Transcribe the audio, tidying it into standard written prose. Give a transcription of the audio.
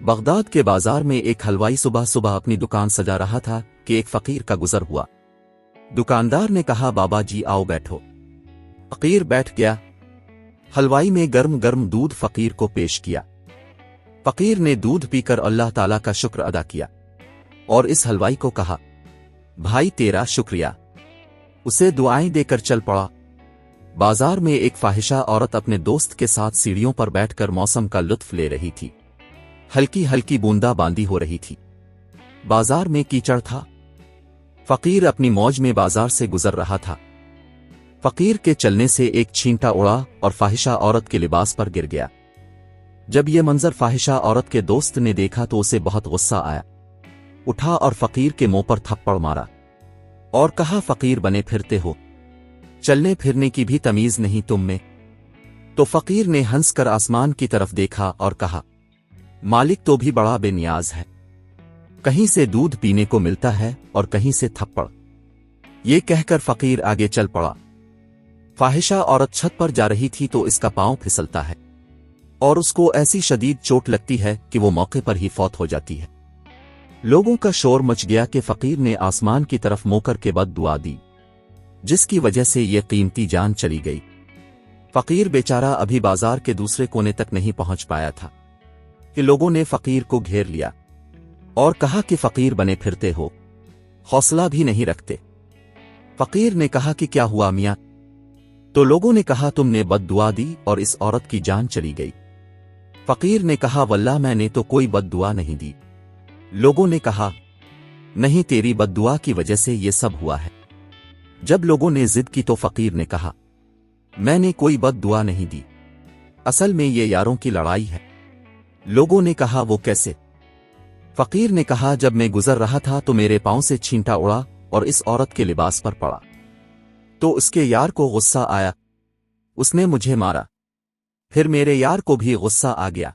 Baghdad کے بازار میں ایک حلوائی صبح صبح اپنی دکان سجا رہا تھا کہ ایک فقیر کا گزر ہوا۔ دکاندار نے کہا، بابا جی آؤ بیٹھو۔ فقیر بیٹھ گیا۔ حلوائی میں گرم گرم دودھ فقیر کو پیش کیا۔ فقیر نے دودھ پی کر اللہ تعالیٰ کا شکر ادا کیا اور اس حلوائی کو کہا، بھائی تیرا شکریہ۔ اسے دعائیں دے کر چل پڑا۔ بازار میں ایک فاحشہ عورت اپنے دوست کے ساتھ سیڑھیوں پر بیٹھ کر موسم کا لطف لے رہی تھی۔ ہلکی ہلکی بوندا باندی ہو رہی تھی۔ بازار میں کیچڑ تھا۔ فقیر اپنی موج میں بازار سے گزر رہا تھا۔ فقیر کے چلنے سے ایک چھینٹا اڑا اور فاحشہ عورت کے لباس پر گر گیا۔ جب یہ منظر فاحشہ عورت کے دوست نے دیکھا تو اسے بہت غصہ آیا۔ اٹھا اور فقیر کے منہ پر تھپڑ مارا اور کہا، فقیر بنے پھرتے ہو، چلنے پھرنے کی بھی تمیز نہیں تم میں؟ تو فقیر نے ہنس کر آسمان کی طرف دیکھا اور کہا، مالک تو بھی بڑا بے نیاز ہے، کہیں سے دودھ پینے کو ملتا ہے اور کہیں سے تھپڑ۔ یہ کہہ کر فقیر آگے چل پڑا۔ فاحشہ عورت چھت پر جا رہی تھی تو اس کا پاؤں پھسلتا ہے اور اس کو ایسی شدید چوٹ لگتی ہے کہ وہ موقع پر ہی فوت ہو جاتی ہے۔ لوگوں کا شور مچ گیا کہ فقیر نے آسمان کی طرف منہ کر کے بد دعا دی، جس کی وجہ سے یہ قیمتی جان چلی گئی۔ فقیر بیچارہ ابھی بازار کے دوسرے کونے تک نہیں پہنچ پایا تھا کہ لوگوں نے فقیر کو گھیر لیا اور کہا کہ فقیر بنے پھرتے ہو، حوصلہ بھی نہیں رکھتے۔ فقیر نے کہا کہ کیا ہوا میاں؟ تو لوگوں نے کہا، تم نے بد دعا دی اور اس عورت کی جان چلی گئی۔ فقیر نے کہا، واللہ میں نے تو کوئی بد دعا نہیں دی۔ لوگوں نے کہا، نہیں، تیری بد دعا کی وجہ سے یہ سب ہوا ہے۔ جب لوگوں نے ضد کی تو فقیر نے کہا، میں نے کوئی بد دعا نہیں دی، اصل میں یہ یاروں کی لڑائی ہے۔ لوگوں نے کہا، وہ کیسے؟ فقیر نے کہا، جب میں گزر رہا تھا تو میرے پاؤں سے چھینٹا اڑا اور اس عورت کے لباس پر پڑا، تو اس کے یار کو غصہ آیا، اس نے مجھے مارا، پھر میرے یار کو بھی غصہ آ گیا۔